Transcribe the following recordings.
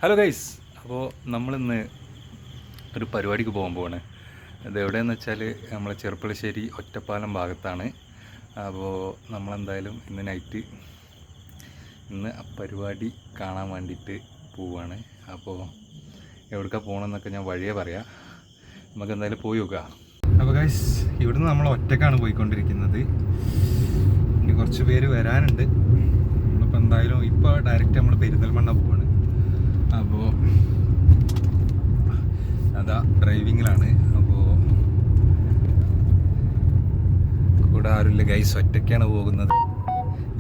Hello guys, അപ്പോൾ നമ്മളിന്ന് ഒരു പരിപാടിക്ക് പോകാൻ പോവാണ്. ഇത് എവിടെയെന്ന് വെച്ചാൽ നമ്മളെ ചെറുപ്പളശ്ശേരി ഒറ്റപ്പാലം ഭാഗത്താണ്. അപ്പോൾ നമ്മളെന്തായാലും ഇന്ന് നൈറ്റ് ആ പരിപാടി കാണാൻ വേണ്ടിയിട്ട് പോവുകയാണ്. അപ്പോൾ എവിടേക്കാണ് പോകണമെന്നൊക്കെ ഞാൻ വഴിയേ പറയാം. നമുക്ക് എന്തായാലും പോയി നോക്കാം. അപ്പോൾ ഗൈസ്, ഇവിടുന്ന് നമ്മൾ ഒറ്റക്കാണ് പോയിക്കൊണ്ടിരിക്കുന്നത്. ഇനി കുറച്ച് പേര് വരാനുണ്ട്. നമ്മളിപ്പോൾ എന്തായാലും ഇപ്പോൾ ഡയറക്റ്റ് നമ്മൾ പെരിന്തൽമണ്ണ പോവാണ്. അപ്പോൾ അതാ ഡ്രൈവിങ്ങിലാണ്. അപ്പോൾ കൂടെ ആരുമില്ല ഗൈസ്, ഒറ്റയ്ക്കാണ് പോകുന്നത്.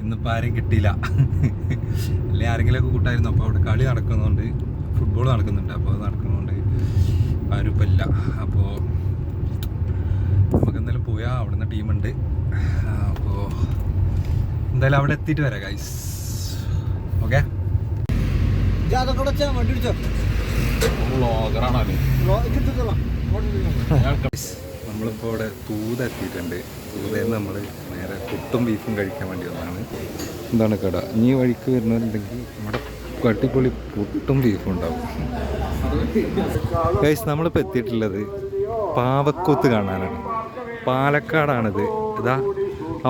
ഇന്നിപ്പോൾ ആരെയും കിട്ടിയില്ല. അല്ലെങ്കിൽ ആരെങ്കിലുമൊക്കെ കൂട്ടായിരുന്നു. അപ്പോൾ അവിടെ കളി നടക്കുന്നുണ്ട്, ഫുട്ബോൾ നടക്കുന്നുണ്ട്. അപ്പോൾ അത് നടക്കുന്നതുകൊണ്ട് ആരും ഇപ്പം ഇല്ല. അപ്പോൾ നമുക്ക് എന്തായാലും പോയാൽ അവിടുന്ന് ടീമുണ്ട്. അപ്പോൾ എന്തായാലും അവിടെ എത്തിയിട്ട് വരാം ഗൈസ്. ഓക്കെ, നമ്മളിപ്പോൾ ഇവിടെ തൂത എത്തിയിട്ടുണ്ട്. തൂതയിൽ നമ്മൾ നേരെ പുട്ടും ബീഫും കഴിക്കാൻ വേണ്ടി വന്നതാണ്. എന്താണ് കട, ഈ വഴിക്ക് വരുന്നവരുണ്ടെങ്കിൽ നമ്മുടെ കട്ടിപ്പൊളി പുട്ടും ബീഫും ഉണ്ടാവും. ഗൈസ്, നമ്മളിപ്പോൾ എത്തിയിട്ടുള്ളത് പാവക്കൂത്ത് കാണാനാണ്. പാലക്കാടാണിത്. ഇതാ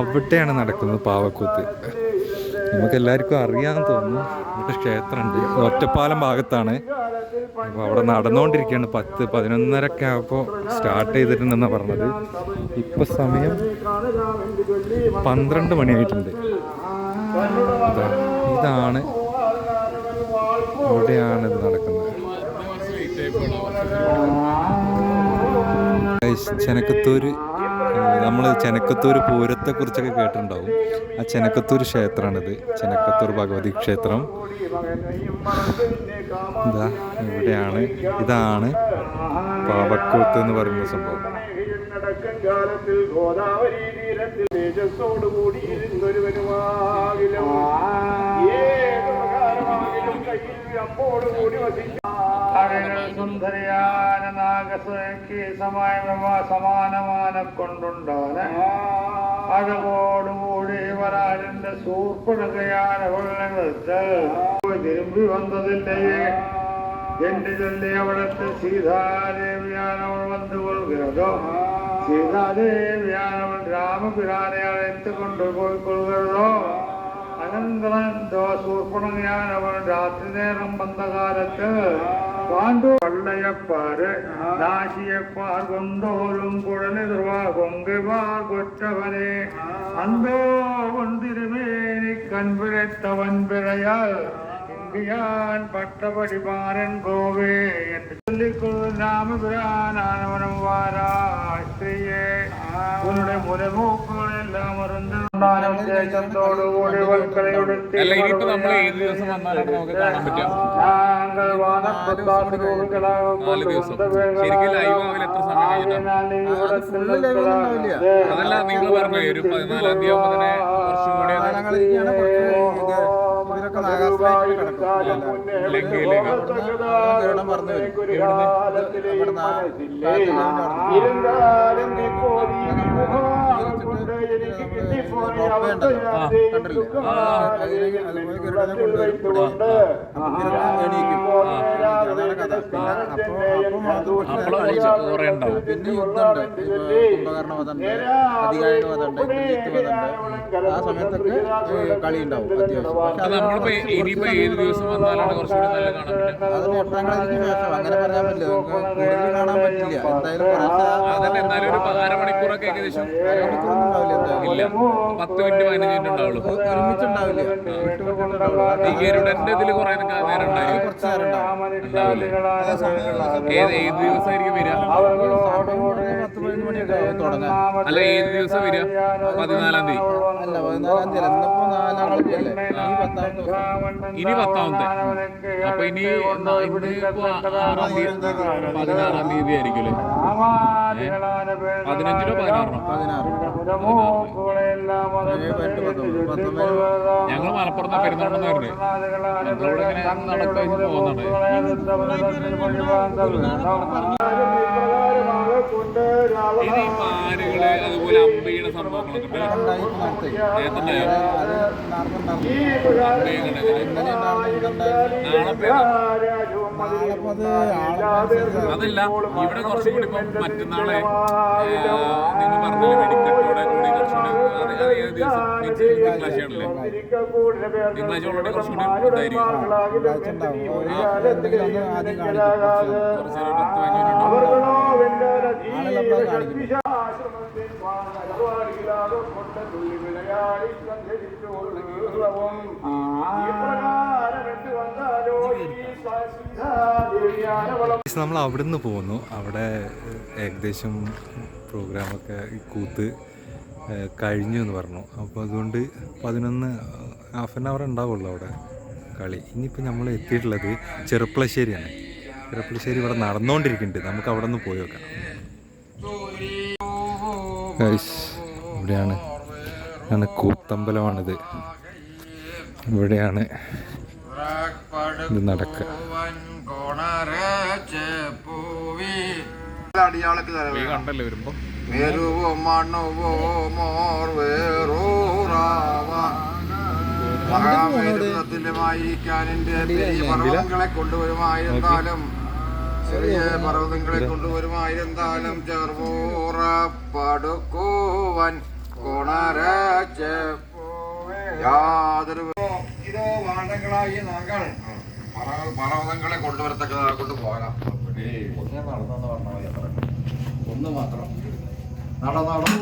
അവിടെയാണ് നടക്കുന്നത് പാവക്കൂത്ത്. നമുക്ക് എല്ലാവർക്കും അറിയാമെന്ന് തോന്നുന്നു. ഇവിടെ ക്ഷേത്രമുണ്ട്, ഒറ്റപ്പാലം ഭാഗത്താണ്. അപ്പോൾ അവിടെ നടന്നുകൊണ്ടിരിക്കുകയാണ്. 10-11:30 ആയപ്പോൾ സ്റ്റാർട്ട് ചെയ്തിട്ടുണ്ടെന്നാണ് പറഞ്ഞത്. ഇപ്പം സമയം 12 മണിയായിട്ടുണ്ട്. ഇതാണ് ഇവിടെയാണിത് നടക്കുന്നത്. ചെനക്കത്തൂര്, നമ്മൾ ചെനക്കത്തൂർ പൂരത്തെക്കുറിച്ചൊക്കെ കേട്ടിട്ടുണ്ടാവും. ആ ചെനക്കത്തൂർ ക്ഷേത്രമാണിത്, ചെനക്കത്തൂർ ഭഗവതി ക്ഷേത്രം. ഇതാ ഇവിടെയാണ്. ഇതാണ് പാവക്കൂത്ത് എന്ന് പറയുന്ന സംഭവം. സുന്ദരിയാന നാഗസുരയ്ക്ക് സമാനമാന കൊണ്ടുണ്ടാണ്. അഴകോടുകൂടി വരാലിന്റെ സൂർപ്പണകയാന കൊള്ളത്ത് തിരുമ്പി വന്നതില്ലേ എന്റെ ചൊല്ലി അവിടത്തെ സീതാദേവിയാനവൾ വന്നു കൊള്ളുകയോ. സീതാദേവിയാനവൾ രാമപിരാനെ അழைത്തുകൊണ്ട് പോയിക്കൊള്ളുകയോ. അനന്തരന്തോ സൂർപ്പണകയാനവൾ രാത്രി നേരം വന്ന കാലത്ത് പാണ്ഡു പള്ളയപ്പാര് നാശിയപ്പാർ കൊണ്ടോലും കുഴലിതുവാ കൊങ്കിവാർ കൊറ്റവനെ അന്തോ കൊണ്ടിരുമേനി കൺപിഴത്തവൻ പിഴയാൽ ഇങ്കിയാൻ പട്ടപടിമാരൻ ഗോവേ എന്ന് ചൊല്ലിക്കൊള്ളു രാമപുരാനവനം വാരാ സ്ത്രീയെ ഉരുടെ മുലമൂക്കുകളെല്ലാം ോടുകൂടി വൽക്കലയുടുത്തി പിന്നെ യുദ്ധമുണ്ട്, കുംഭകർണവധമുണ്ട്, അധികാരികവധമുണ്ട്, ആ സമയത്തൊക്കെ കളി ഉണ്ടാവും അത്യാവശ്യം. ഇനിയിപ്പോ ഏത് ദിവസം വന്നാലാണ് കുറച്ചുകൂടി നല്ല കാണാൻ പറ്റും? അതിന് 8ാം ക്ലാസ്സിന് ശേഷം അങ്ങനെ പറയാൻ പറ്റില്ല, കൂടുതൽ കാണാൻ പറ്റില്ല. എന്തായാലും അതന്നെ, എന്നാലും ഒരു അരമണിക്കൂറൊക്കെ ഏകദേശം അരമണിക്കൂറൊന്നും ഉണ്ടാവില്ല. ഇല്ല, 10 മിനിറ്റ് 15 മിനിറ്റ് ഉണ്ടാവുള്ളൂ. ഒരുമിച്ചുണ്ടാവില്ല, ഈ ഗരുഡന്റെ ഇതിൽ കുറെ നേരം ഉണ്ടായി, കുറച്ച് നേരം ഉണ്ടാവില്ലേ? ഏത് ദിവസമായിരിക്കും വരിക? 10-15 മണിയൊക്കെ തുടങ്ങാൻ. അല്ല, ഏത് ദിവസം വരിക? 14-ാം തീയതി അല്ല, 14-ാം തീയതി. ഇന്നിപ്പോ 4-ാം തീയതി അല്ലേ? ഇനി 10-ാമത്തെ. അപ്പൊ ഇനി ഇന്നിപ്പോ 6-ാം തീയതി, 16-ാം തീയതി ആയിരിക്കും അല്ലേ? 15-നോ 16-നോ? 16. ഞങ്ങൾ മലപ്പുറത്ത് പെരുന്നാളെന്ന് പറഞ്ഞത് ഞങ്ങളിവിടെ ഇങ്ങനെ നടക്കായിട്ട് പോകുന്നുണ്ട്. ഇനി ഈ മാനുകള് അതുപോലെ അമ്പയുടെ സംഭവങ്ങളൊക്കെ ഉണ്ടല്ലോ. ഉണ്ടായി ഇപ്പൊ നടത്തി. നേരത്തുണ്ടായോ? അത് നടന്നുണ്ടാവും. അമ്പയും കണ്ടേ? ഇന്നലെ ഉണ്ടായിരുന്നു. നാളെ പേരാ. നാളെ ഇപ്പൊ അത് ആളനുസരിച്ച് അതല്ല, ഇവിടെ കുറച്ചും കൂടി ഇപ്പം മറ്റന്നാളെ നിങ്ങൾ പറഞ്ഞില്ലേ വെടിക്കെട്ടോടെ കൂടി കുറച്ചുകൂടി അത് ഏത് ദിവസം മീൻസ് തിങ്കളാഴ്ചയാണല്ലേ? തിങ്കളാഴ്ച ഓൾറെഡി കുറച്ചുകൂടി ഇതായിരിക്കും. തിങ്കളാഴ്ച ഉണ്ടാവും. എന്തെങ്കിലും ഒന്ന് ആദ്യം കാണിക്കും. കുറച്ച് ഒരു 10-15 മിനിറ്റ് ഉണ്ടാവും. ആളുകളെപ്പോഴും കാണിക്കും. നമ്മൾ അവിടുന്ന് പോന്നു. അവിടെ ഏകദേശം പ്രോഗ്രാമൊക്കെ ഈ കൂത്ത് കഴിഞ്ഞു എന്ന് പറഞ്ഞു. അപ്പോൾ അതുകൊണ്ട് 11 ഹാഫ് ആൻ അവർ ഉണ്ടാവുള്ളൂ അവിടെ കളി. ഇനിയിപ്പോൾ നമ്മൾ എത്തിയിട്ടുള്ളത് ചെറുപ്പളശ്ശേരിയാണ്. ചെറുപ്പളശ്ശേരി ഇവിടെ നടന്നുകൊണ്ടിരിക്കുന്നുണ്ട്. നമുക്ക് അവിടെ നിന്ന് പോയി നോക്കാം. ഗൈസ്, ഇവിടെയാണ് കൂത്തമ്പലമാണിത്. ഇവിടെയാണ് ഇത് നടക്കുക. ഈ കണ്ടല്ലേ വരുമ്പോ പർവ്വതങ്ങളെ കൊണ്ടുവരുമായിരുന്നാലും ചെറിയ പർവ്വതങ്ങളെ കൊണ്ടുവരുമായിരുന്നാലും ചെറുപൂറപ്പെടുക്കുവൻ കൊണരച്ച് യാതൊരു ഇതോ വാണ്ടങ്ങളായി നാങ്ങൾ പർവ്വതങ്ങളെ കൊണ്ടുവരത്തക്കതാ കൊണ്ടുപോകാം. നടന്നെന്ന് പറഞ്ഞാൽ ഒന്ന് മാത്രം നടന്നോ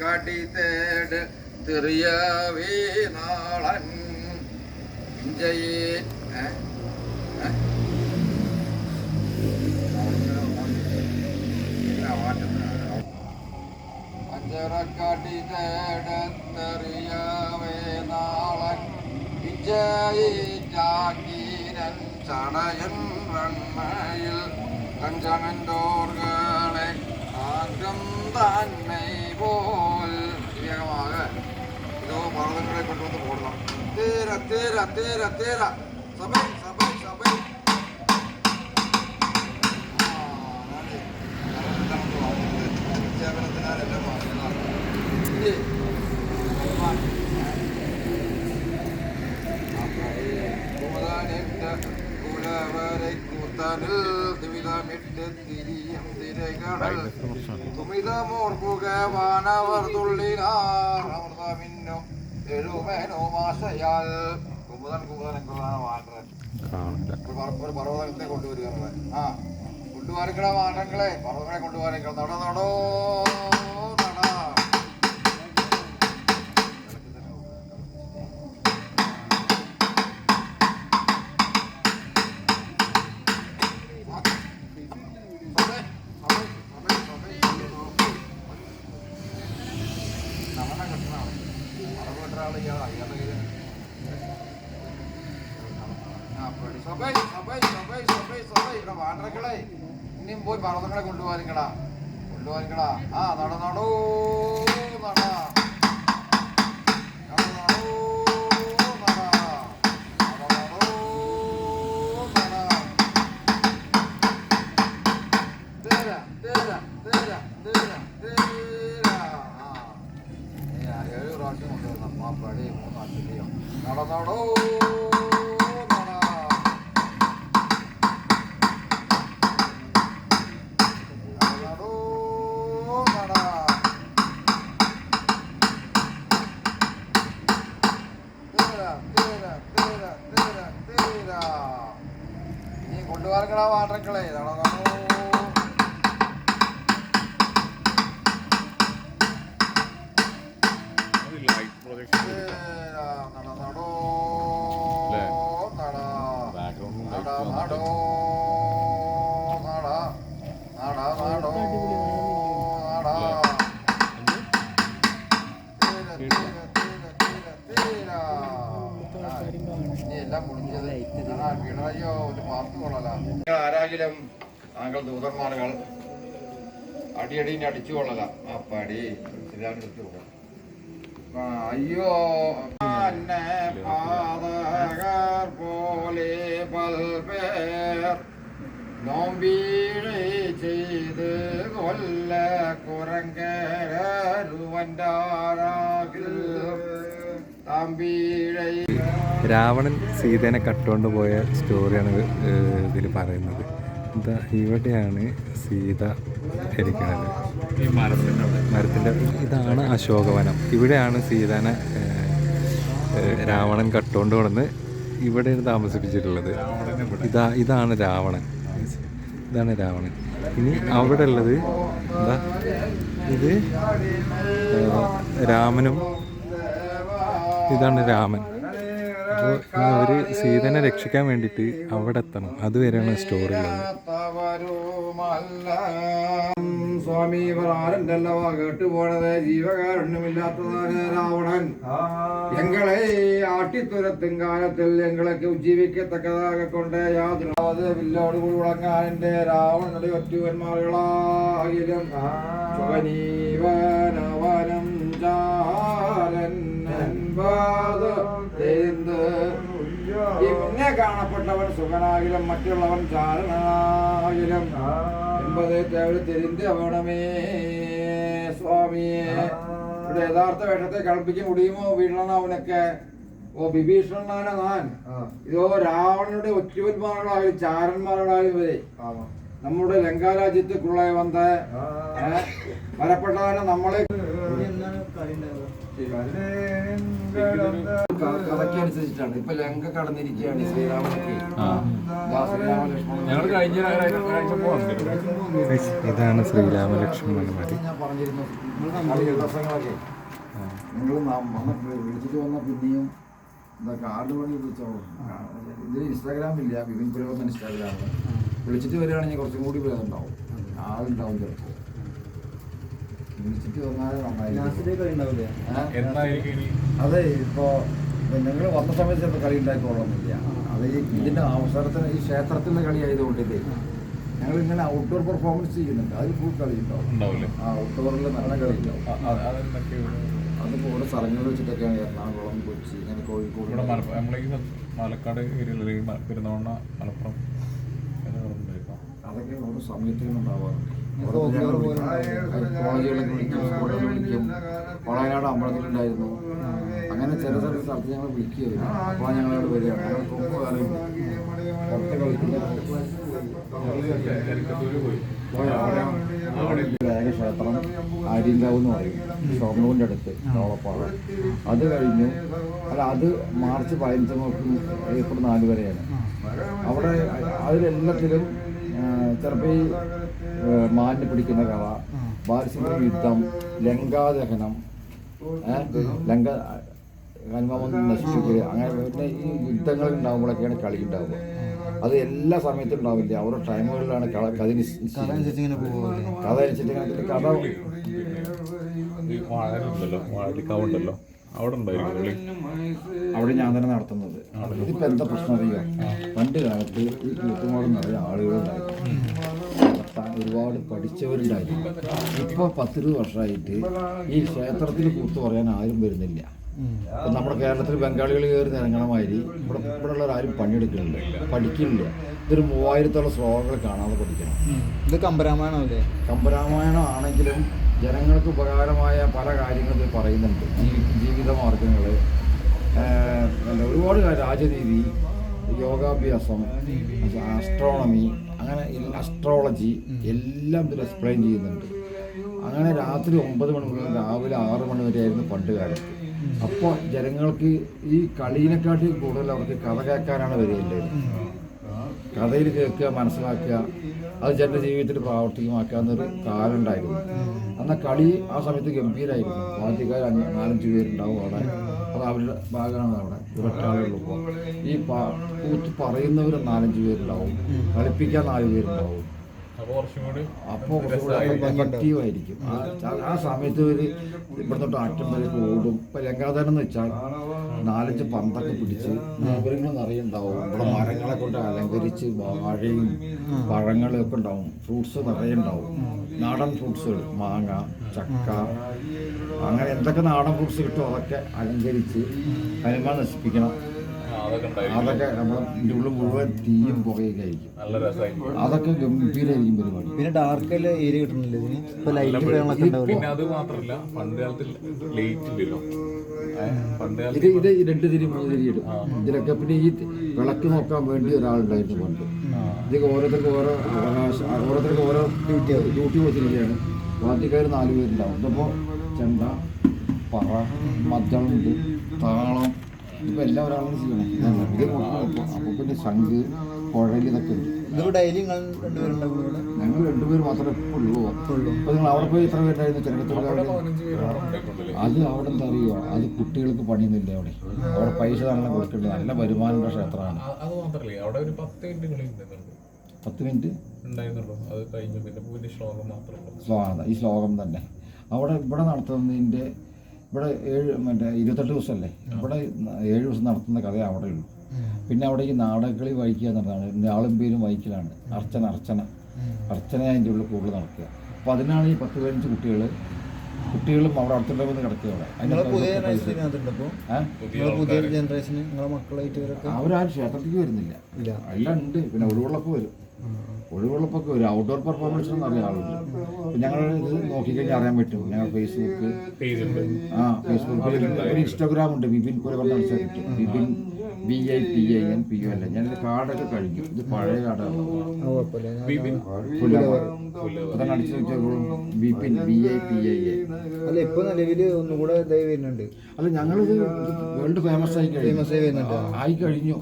കടി തേട് തെറിയവേ നാളൻ ഇഞ്ചയെ അഞ്ചറക്കാട്ടി തേടത്തെറിയവേ നാളൻ വിജയിച്ചാക്കീരൻ ചടയൻ വെണ്മയിൽ കഞ്ചമെന്തോർകളെ ആങ്കം തന്നെ പോൽ ദിവ്യமாக இதோ பர்வதங்களை கொண்டு வந்து போடலாம். தேர தேர தேர தேர சபை சபை சபை കുലവരെ കൂത്തനിൽ ദിവിധമിട്ട് തിരിയും തിരകടൽ തുമിതമോർക്കുക വാനവർ തുള്ളിനാർ അമൃതമിന്നും എഴുമേനോ മാസയാൽ കുമുദൻ കുമുദൻ വാണ്ടൻ ഒരു പർവ്വതത്തെ കൊണ്ടുവരിക. ആ കൊണ്ടുവരക്കട വാണ്ടങ്ങളെ പർവ്വതങ്ങളെ കൊണ്ടുവരക്ക നട നടോ നട വാണ്ടകളെ ഇനിയും പോയി പർവ്വതങ്ങളെ കൊണ്ടുപോകാനിക്കടാ ആ നട നടോ നട നടോ നട നടോ നട തേര തേര തേര തേര തേര. ആ 7 പ്രാവശ്യം കൊണ്ടുവരണം. ആ പടി 3 അച്ഛനെയോ നട നടോ നീ കൊണ്ടുപോകാൻ വാട്ടക്കളെ നടോ എല്ലാ എല്ലാം മുടിഞ്ഞത് പിണറയോ ഒരു പാർട്ടി കൊള്ളല ആരാകിലും താങ്കൾ ദൂതന്മാരുകൾ അടിയടീനെ അടിച്ചു കൊള്ളല ആ പടി എടുത്തു അയ്യോ പാതകർ പോലെ പൽപേർ നോമ്പീഴ് ചെയ്ത് കൊല്ല കുരങ്ങരുവൻ്റാരാകിൽ താമ്പീഴை രാവണൻ സീതേനെ കട്ടുകൊണ്ട് പോയ സ്റ്റോറിയാണ് ഇതിൽ പറയുന്നത്. എന്താ ഇവിടെയാണ് സീത ഇരിക്കുന്നത്, ഈ മരത്തിൻ്റെ. ഇതാണ് അശോകവനം. ഇവിടെയാണ് സീതേനെ രാവണൻ കട്ടുകൊണ്ട് കൊണ്ടുവന്ന് ഇവിടെയാണ് താമസിപ്പിച്ചിട്ടുള്ളത്. ഇതാണ് രാവണൻ. ഇതാണ് രാവണൻ. ഇനി അവിടെ ഉള്ളത് എന്താ, ഇത് രാമനും, ഇതാണ് രാമൻ. അപ്പോൾ അവർ സീതനെ രക്ഷിക്കാൻ വേണ്ടിയിട്ട് അവിടെ എത്തണം. അതുവരെയാണ് സ്റ്റോറി ഉള്ളത്. സ്വാമി ആരല്ല കേട്ടുപോണത് ജീവകാരുണ്യമില്ലാത്തതാണ് രാവണൻ. എങ്ങളെ ആട്ടിത്തുരത്തും കാലത്തിൽ എങ്ങളൊക്കെ ജീവിക്കത്തക്കതാകെ കൊണ്ട് യാതൊരു വില്ലോടുകൂടി ഉളങ്ങാൻ എൻ്റെ രാവണനുടെ ഒറ്റുവന്മാരുകളാകിലും ശുഭനീവനവനം ചാരൻ ഈ മുന്നേ കാണപ്പെട്ടവൻ സുഖനാകിലും മറ്റുള്ളവൻ ചാരനാകിലും என்பதை தேவை தெரிந்து அவனமே സ്വാമിയെ ഇവിടെ യഥാർത്ഥ വേഷത്തെ കളിപ്പിക്കാൻ മുടിയുമോ വീഴണം അവനൊക്കെ. ഓ വിഭീഷണനാണ് ഞാൻ. ഇതോ രാവണനുടെ ഒറ്റുവന്മാരുകളായി ചാരന്മാരുകളായി ഇവരെ നമ്മുടെ ലങ്കാരാജ്യത്തേക്കുള്ള വന്ന വരപ്പെട്ടവനെ നമ്മളെ കഥയ്ക്കനുസരിച്ചിട്ടാണ് ഇപ്പൊ ലങ്ക കടന്നിരിക്കുകയാണ് ശ്രീരാമനൊക്കെ. ഞങ്ങൾ കഴിഞ്ഞ ഇതാണ് ശ്രീരാമ ലക്ഷ്മണന്മാർ. ഞാൻ പറഞ്ഞിരുന്നു ദിവസങ്ങളൊക്കെ നിങ്ങൾ വിളിച്ചിട്ട് വന്ന പിന്നെയും എന്താ കാർഡ് പണി വിളിച്ചോളൂ. ഇതിൽ ഇൻസ്റ്റാഗ്രാമില്ല, വിപിൻ പുരോഗമൻ ഇൻസ്റ്റാഗ്രാമിൽ വിളിച്ചിട്ട് വരികയാണെങ്കിൽ കുറച്ചും കൂടി ഉണ്ടാവും, ആളുണ്ടാവും ചിലപ്പോൾ. വിളിച്ചിട്ട് വന്നാലേ നന്നായിരിക്കും. അതെ, ഇപ്പോൾ നിങ്ങൾ വന്ന സമയത്ത് ചിലപ്പോൾ കളി ഉണ്ടായിക്കോളന്നില്ല. അത് ഇതിൻ്റെ അവസരത്തിന് ഈ ക്ഷേത്രത്തിൻ്റെ കളി ആയതുകൊണ്ടില്ലേ ഞങ്ങൾ ഇങ്ങനെ ഔട്ട്ഡോർ പെർഫോമൻസ് ചെയ്യുന്നുണ്ട്. അതിൽ ഫുൾ കളി ഉണ്ടാവും. ആ ഔട്ട്ഡോറിൽ നല്ല കളി ഉണ്ടാവും. അതിപ്പോൾ ഓരോ സ്ഥലങ്ങൾ വെച്ചിട്ടൊക്കെയാണ് എറണാകുളം, കൊച്ചി, ഇങ്ങനെ കോഴിക്കോട്. പാലക്കാട് ഏരിയയിൽ പെരുന്നോണ, മലപ്പുറം അതൊക്കെ ഓരോ സമയത്തും ഉണ്ടാവാറുണ്ട്. കോളേജുകളിലൊക്കെ വിളിക്കും, സ്കൂളുകളിൽ വിളിക്കും. വളയനാട് അമ്പലത്തിലുണ്ടായിരുന്നു. അങ്ങനെ ചില സ്ഥലത്ത് ഞങ്ങൾ വിളിക്കുകയായിരുന്നു. അപ്പോൾ ഞങ്ങളവിടെ വരികയാണ്. ഞങ്ങൾ കൊമ്പ് അറിയും പുറത്ത് കളിക്കുന്ന ക്ഷേത്രം ആര്യങ്കാവ് എന്ന് പറയും, ഷൊർണൂരിൻ്റെ അടുത്ത് തോളപ്പാറ. അത് കഴിഞ്ഞു. അല്ല, അത് മാർച്ച് 15 ഏപ്രിൽ 4 വരെയാണ്. അവിടെ അതിലെല്ലാത്തിലും ചിലപ്പോൾ ഈ മാനിനെ പിടിക്കുന്ന കഥ, ബാലസിംഹ യുദ്ധം, ലങ്കാദഹനം, ഹനുമാൻ നശിപ്പിക്കുക, അങ്ങനെ പിന്നെ ഈ യുദ്ധങ്ങൾ ഉണ്ടാകുമ്പോഴൊക്കെയാണ് കളി ഉണ്ടാവുക. അത് എല്ലാ സമയത്തും ഉണ്ടാവില്ല. ഓരോ ടൈമുകളിലാണ് കഥ അനുസരിച്ചിട്ട് കഥ അവിടെ ഞാൻ തന്നെ നടത്തുന്നത്. ഇതിപ്പോൾ എന്താ പ്രശ്നം അറിയാം, പണ്ട് കാലത്ത് ഈ കൂത്തുമാടും നിറയെ ആളുകളുണ്ടായിരുന്നു, ഒരുപാട് പഠിച്ചവരുണ്ടായിരുന്നു. ഇപ്പോൾ 10-20 വർഷമായിട്ട് ഈ ക്ഷേത്രത്തിൽ കൂത്ത് പറയാൻ ആരും വരുന്നില്ല. ഇപ്പം നമ്മുടെ കേരളത്തിൽ ബംഗാളികൾ കയറി നിരങ്ങണമാതിരി ഇവിടെ ഉള്ളവരാരും പണിയെടുക്കുന്നില്ല, പഠിക്കുന്നില്ല. ഇതൊരു 3000-ഓളം ശ്ലോകങ്ങൾ കാണാതെ പഠിക്കണം. ഇത് കമ്പരാമായണമല്ലേ? കമ്പരാമായണം ആണെങ്കിലും ജനങ്ങൾക്ക് ഉപകാരമായ പല കാര്യങ്ങളും ഇത് പറയുന്നുണ്ട്. ജീവിത മാർഗങ്ങൾ, ഒരുപാട് രാജനീതി, യോഗാഭ്യാസം, ആസ്ട്രോണമി, അങ്ങനെ അസ്ട്രോളജി എല്ലാം ഇതിൽ എക്സ്പ്ലെയിൻ ചെയ്യുന്നുണ്ട്. അങ്ങനെ രാത്രി 9 മണി മുതൽ രാവിലെ 6 മണി വരെ ആയിരുന്നു പണ്ട് കാലത്ത്. അപ്പോൾ ജനങ്ങൾക്ക് ഈ കളിയിനെക്കാട്ടി കൂടുതൽ അവർക്ക് കഥ കേൾക്കാനാണ് വരികയുള്ളത്. കഥയിൽ കേൾക്കുക, മനസ്സിലാക്കുക, അത് ജനൻ്റെ ജീവിതത്തിൽ പ്രാവർത്തികമാക്കുക എന്നൊരു കാലം ഉണ്ടായിരുന്നു. എന്നാൽ കളി ആ സമയത്ത് ഗംഭീരമായിരുന്നു. വാദ്യക്കാർ 4-5 പേരുണ്ടാവും അവിടെ. അത് അവരുടെ ഭാഗമാണ് അവിടെ ഒരൊറ്റാളുള്ളപ്പോൾ. ഈ കൂത്ത് പറയുന്നവർ 4-5 പേരുണ്ടാവും, കളിപ്പിക്കാൻ 4 പേരുണ്ടാവും. അപ്പോൾ കുറച്ചുകൂടി എഫക്റ്റീവായിരിക്കും. ആ സമയത്ത് ഒരു ഇവിടെ തൊട്ട് അറ്റം വരെ ഓടും. ഇപ്പം ലങ്കാധനം എന്ന് വെച്ചാൽ 4-5 പന്തൊക്കെ പിടിച്ച് മൂവരങ്ങൾ നിറയെ ഉണ്ടാവും. ഇവിടെ മരങ്ങളെ കൊണ്ട് അലങ്കരിച്ച് വാഴയും പഴങ്ങളും ഒക്കെ ഉണ്ടാവും. ഫ്രൂട്ട്സ് നിറയെ ഉണ്ടാവും. നാടൻ ഫ്രൂട്ട്സുകൾ, മാങ്ങ, ചക്ക, അങ്ങനെ എന്തൊക്കെ നാടൻ ഫ്രൂട്ട്സ് കിട്ടും അതൊക്കെ അലങ്കരിച്ച് ഹനുമാൻ നശിപ്പിക്കണം. അതൊക്കെ നമ്മുടെ ഇതിൻ്റെ ഉള്ളിൽ മുഴുവൻ തീയും പുകയൊക്കെ ആയിരിക്കും. നല്ല രസമായിരിക്കും. അതൊക്കെ ഗംഭീരമായിരിക്കും പരിപാടി. പിന്നെ ഡാർക്ക് ഏരിയ കിട്ടുന്നില്ല ഇതിന്. ഇപ്പൊ ലൈറ്റ് കാര്യങ്ങളൊക്കെ ഉണ്ടാവില്ല. പിന്നെ അത് മാത്രല്ല പണ്ട് കാലത്ത് ലേറ്റ് ഇല്ലല്ലോ. പണ്ട് കാലത്ത് ഇത് 2 തിരി 3 തിരി ഇടും ഇതിലൊക്കെ. പിന്നെ ഈ വിളക്ക് നോക്കാൻ വേണ്ടി ഒരാളുണ്ടായിരുന്നു പണ്ട്. ഇതൊക്കെ ഓരോരുത്തർക്ക് ഓരോ അവകാശം, ഓരോരുത്തർക്ക് ഓരോ ഡ്യൂട്ടി കൊടുത്തിരിക്കുകയാണ്. വാദ്യക്കാർ 4 പേരുണ്ടാവും. ഇതിപ്പോൾ ചെണ്ട, പറ, മദ്ദളുണ്ട്, താളം, ഇതിപ്പോൾ എല്ലാം ഒരാളും ചെയ്യണം. ഇത് അപ്പോൾ പിന്നെ ശംഖ്, കുഴൽ, ഇതൊക്കെ ഉണ്ട്. ഇതിപ്പോൾ ഡെയിലി നിങ്ങൾ 2 പേരുണ്ടാവും ഇവിടെ? ഞങ്ങൾ 2 പേര് മാത്രമേ ഉള്ളൂ. അപ്പോൾ നിങ്ങൾ അവിടെ പോയി എത്ര പേരുണ്ടായിരുന്നു ചെറുപ്പത്തിൽ? 15 പേരുണ്ടെങ്കിൽ അത് അവിടെ എന്താ അറിയുമോ, അത് കുട്ടികൾക്ക് പണിയൊന്നുമില്ല. അവിടെ പൈസ നല്ല കൊടുക്കേണ്ടത്, നല്ല വരുമാനമുള്ള ക്ഷേത്രമാണ്. അത് മാത്രമല്ല അവിടെ ഒരു 10 മിനിറ്റ് കളി ഉണ്ടായിരുന്നുള്ളൂ. 10 മിനിറ്റ് ഉണ്ടായിരുന്നുള്ളൂ. അത് കഴിഞ്ഞു. പിന്നെ ശ്ലോകം മാത്രമേ ഈ ശ്ലോകം തന്നെ അവിടെ ഇവിടെ നടത്തുന്നതിൻ്റെ ഇവിടെ 28 ദിവസമല്ലേ, ഇവിടെ 7 ദിവസം നടത്തുന്ന കഥ അവിടെ ഉള്ളൂ. പിന്നെ അവിടെ ഈ നാടകളി വായിക്കുക എന്നുള്ളതാണ്. ആളും പേരും വായിക്കലാണ്. അർച്ചന അതിൻ്റെ ഉള്ളിൽ കൂടുതൽ നടക്കുക. അപ്പോൾ അതിനാണ് ഈ 10-15 കുട്ടികളും അവിടെ അടുത്തുള്ള വന്ന് കിടക്കുക. പുതിയ ജനറേഷന് നിങ്ങളെ മക്കളായിട്ട് അവരാരും ക്ഷേത്രത്തിലേക്ക് വരുന്നില്ല. എല്ലാം ഉണ്ട്. പിന്നെ ഒഴിവുള്ളപ്പോൾ വരും. ഒഴിവുള്ളപ്പൊക്കെ വരും. ഔട്ട്ഡോർ പെർഫോമൻസ് എന്ന് അറിയാൻ ആളുണ്ട്. അപ്പം ഞങ്ങൾ ഇത് നോക്കിക്കഴിഞ്ഞാൽ അറിയാൻ പറ്റും. ഞങ്ങൾ ഫേസ്ബുക്കിൽ ഒരു ഇൻസ്റ്റാഗ്രാം ഉണ്ട്. വിപിൻ പുലവർ അടിച്ചാൽ കിട്ടും. വിപിൻ VIPINPUL. ഞാനിത് കാർഡൊക്കെ കഴിഞ്ഞു. ഇത് പഴയ കാർഡാണ്. അതാണ് അടിച്ചു നോക്കിയാൽ വിപിൻ VIPIN. അല്ല ഇപ്പൊ നിലവിൽ ഒന്നുകൂടെ ഇതായി വരുന്നുണ്ട്. അല്ല ഞങ്ങളിത് വേൾഡ് ഫേമസ് ആയി കഴിഞ്ഞു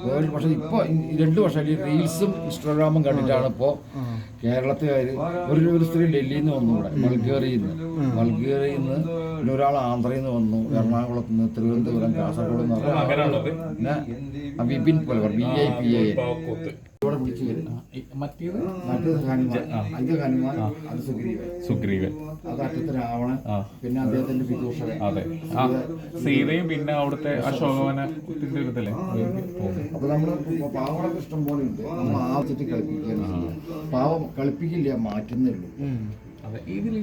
വേൾഡ്. പക്ഷേ ഇപ്പോൾ 2 വർഷം റീൽസും ഇൻസ്റ്റാഗ്രാമും കണ്ടിട്ടാണ് ഇപ്പോൾ കേരളത്തുകാർ. ഒരു സ്ത്രീ ഡൽഹിയിൽ നിന്ന് വന്നു, ഇവിടെ മൾഗേറിയിൽ നിന്ന് പിന്നെ ഒരാൾ ആന്ധ്രയിൽ നിന്ന് വന്നു, എറണാകുളത്ത് നിന്ന്, തിരുവനന്തപുരം, കാസർഗോഡ് നിന്ന്. പിന്നെ വിപിൻ പുലവർ VIPIN ഇവിടെ വിളിച്ചു വരും. മറ്റേത് ഹനുമാൻ, അത് സുഗ്രീവൻ, അത് അറ്റത്ത് രാവണൻ, പിന്നെ അദ്ദേഹത്തിന്റെ വിദൂഷകൻ. അതെ, സീതയും പിന്നെ അവിടുത്തെ അശോകവനത്തിന്റെ ഒരു ഇതല്ലേ. അപ്പൊ നമ്മള് പാവങ്ങളൊക്കെ ഇഷ്ടം പോലെ ഉണ്ട്. നമ്മൾ ആവശ്യത്തിൽ കളിപ്പിക്കുകയാണ് ചെയ്യുക. പാവം കളിപ്പിക്കില്ല, മാറ്റുന്നേ ഉള്ളൂ. അതെ, ഇതിൽ ഈ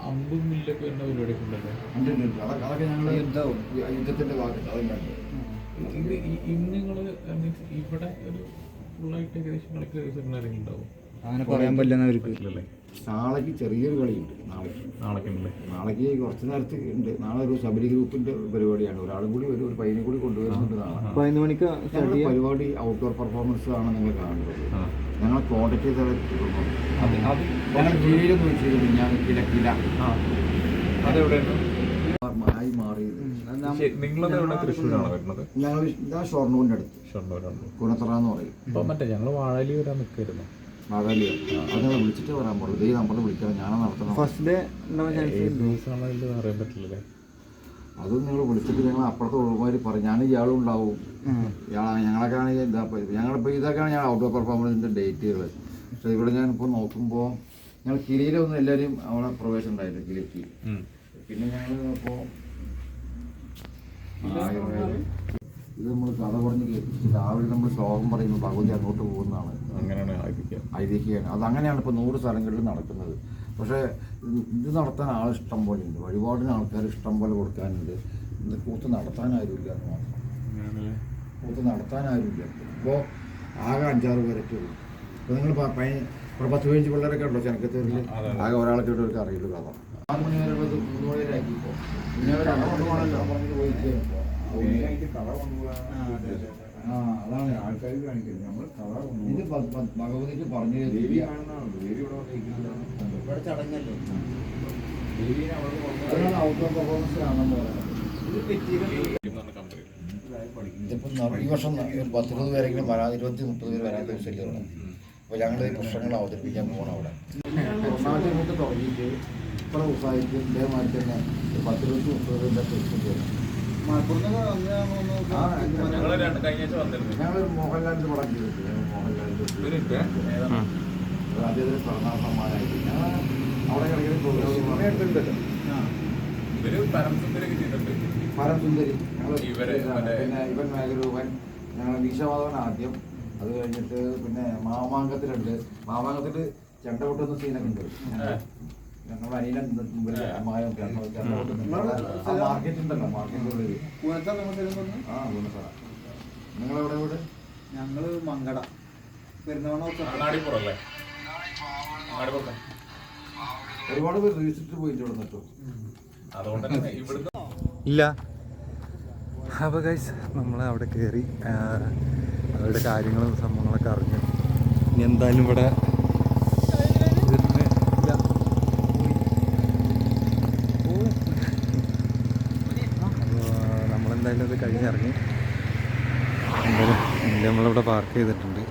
അമ്പും മില്ലൊക്കെ വരുന്ന പരിപാടിയൊക്കെ ഉണ്ടല്ലോ. അതൊക്കെ ഞങ്ങൾ യുദ്ധത്തിന്റെ ഭാഗത്ത് അതുണ്ട്. ഇത് ഇന്നുങ്ങള് ഇവിടെ ഒരു ഫുള്ളായിട്ട് ഏകദേശം കളിക്കുന്ന ഉണ്ടാവും. അങ്ങനെ പറയാൻ പറ്റില്ലെന്നവർക്ക്. നാളേക്ക് ചെറിയൊരു കളിയുണ്ട്. നാളേക്ക് കുറച്ച് നേരത്തെ ഉണ്ട്. നാളെ ഒരു ശബരി ഗ്രൂപ്പിന്റെ പരിപാടിയാണ്. ഒരാളും കൂടി ഒരു പയ്യനെ കൂടി കൊണ്ടുവരുന്നുണ്ട്. നാളെ 11 മണിക്ക് പരിപാടി ഔട്ട്ഡോർ പെർഫോമൻസ് ആണ് നിങ്ങൾ കാണുന്നത്. ഞങ്ങൾ കോൺടാക്ട് ചെയ്ത കീഴിലൊന്നും വെച്ചിരുന്നു. ഞാൻ കില ആയി മാറിയത്. തൃശ്ശൂരാണോ വരുന്നത്? ഞങ്ങൾ ഇതാ ഷൊർണൂരിന്റെ അടുത്ത് കുണത്തറ എന്ന് പറയും. മറ്റേ ഞങ്ങൾ വാഴാലി വരാൻ നിൽക്കായിരുന്നു. വാഴാലിയോ? അത് ഞങ്ങൾ വിളിച്ചിട്ട് വരാൻ പോകും. ഇതേ നമ്പറിൽ വിളിക്കണം. ഞാനാ നടത്തണം. ഫസ്റ്റ് ഡേ അറിയാൻ പറ്റില്ലല്ലേ. അത് നിങ്ങൾ വിളിച്ചിട്ട് ഞങ്ങൾ അപ്പുറത്തെ ഉള്ളമാർ പറയും. ഞാൻ ഇയാളും ഉണ്ടാവും. ഞങ്ങളൊക്കെ ആണെങ്കിൽ എന്താ ഞങ്ങളിപ്പോൾ ഇതൊക്കെയാണ് ഞാൻ ഔട്ട്ഡോർ പെർഫോമൻസിൻ്റെ ഡേറ്റുകൾ. പക്ഷേ ഇവിടെ ഞാനിപ്പോൾ നോക്കുമ്പോൾ ഞങ്ങൾ കിരിയിലൊന്നും എല്ലാവരും അവിടെ പ്രവേശനം ഉണ്ടായില്ല. കിരിക്ക് പിന്നെ ഞങ്ങൾ ഇപ്പോൾ ഇത് നമ്മൾ കഥ പറഞ്ഞ് കേൾപ്പിച്ച് രാവിലെ നമ്മൾ ശ്ലോകം പറയുമ്പോൾ ഭഗവതി അങ്ങോട്ട് പോകുന്നതാണ്. അങ്ങനെയാണ് ഐതിഹ്യമാണ്. അതങ്ങനെയാണ് ഇപ്പോൾ 100 സ്ഥലങ്ങളിൽ നടക്കുന്നത്. പക്ഷേ ഇത് നടത്താൻ ആളിഷ്ടം പോലെ ഉണ്ട്. വഴിപാടിന് ആൾക്കാർ ഇഷ്ടം പോലെ കൊടുക്കാനുണ്ട്. ഇത് കൂത്ത് നടത്താനാരുമില്ല എന്ന് മാത്രം. കൂത്ത് നടത്താനാരുമില്ല. ഇപ്പോൾ ആകെ 5-6 പേരൊക്കെ ഉള്ളൂ. ഇപ്പോൾ നിങ്ങൾ 10-15 പിള്ളേരൊക്കെ ഉണ്ടോ ചെനക്കത്തൂരിൽ? ആകെ ഒരാളൊക്കെ ഇട്ടവർക്ക് അറിയുള്ളൂ കഥ. 6 മണി വരെ 3 മണി വരെ ആക്കിയപ്പോൾ പിന്നെ അവർ കഥ കൊണ്ടുപോകണമല്ലോ. പറഞ്ഞ് പോയിരിക്കുകയാണ്. അതാണ് ആൾക്കാർ കാണിക്കുന്നത്. നമ്മൾ ഇത് ഭഗവതിക്ക് പറഞ്ഞു ഔട്ട്ഡോർ പെർഫോമൻസ് കാണാൻ പറയുന്നത്. ഇതിപ്പോൾ ഈ വർഷം 10-20 പേരെങ്കിലും വരാൻ 20-30 പേര് വരാൻ ദിവസമില്ല ഇവിടെ. അപ്പോൾ ഞങ്ങൾ ഈ പ്രശ്നങ്ങൾ അവതരിപ്പിക്കാൻ പോകണം അവിടെ. ഒന്നാമത്തെ കൂട്ട് തുടങ്ങിയിട്ട് ഇത്ര ദിവസമായിട്ട് ഇതേമാതിരി തന്നെ 10-20-30 പേരുടെ പ്രശ്നം ചെയ്യണം. ഞങ്ങളൊരു മോഹൻലാലിന്റെ പടം ചെയ്തിട്ടുണ്ട്. മോഹൻലാലിന്റെ അദ്ദേഹത്തിന് പിറന്നാൾ സമ്മാനമായിട്ട് ഞങ്ങൾ അവിടെ കിടക്കുന്ന പ്രോഗ്രാം പരസുന്ദരി ഞങ്ങൾ ഇവരെ പിന്നെ ഇവൻ മേഘരൂപൻ ഞങ്ങൾ വീശമാധവൻ ആദ്യം. അത് കഴിഞ്ഞിട്ട് പിന്നെ മാമാങ്കത്തിലുണ്ട്. മാമാങ്കത്തിൽ ചെണ്ട പൊട്ടുന്ന സീനൊക്കെ ഉണ്ട്. ഞങ്ങളുടെ അനിയൻ മാർക്കറ്റ് ഉണ്ടല്ലോ, മാർക്കറ്റിനുള്ളിൽ. ആ ഗുണസ്ഥല. നിങ്ങളെവിടെ വീട്? ഞങ്ങള് മങ്കട പെരുന്നാളോ അങ്ങാടിപ്പുറല്ലേ? അങ്ങാടിപ്പുറത്തെ. ഒരുപാട് പേര് റീസിറ്റ് പോയിട്ട് ഇവിടെ നിട്ടോ. അതുകൊണ്ട് തന്നെ ഇവിടുന്ന് ഇല്ല. അപ്പോൾ ഗൈസ് നമ്മൾ അവിടെ കയറി അവരുടെ കാര്യങ്ങളും സംഭവങ്ങളൊക്കെ അറിഞ്ഞു. ഇനി എന്തായാലും ഇവിടെ നമ്മളെന്തായാലും അത് കഴിഞ്ഞിറങ്ങി. എന്തായാലും നമ്മളിവിടെ പാർക്ക് ചെയ്തിട്ടുണ്ട്.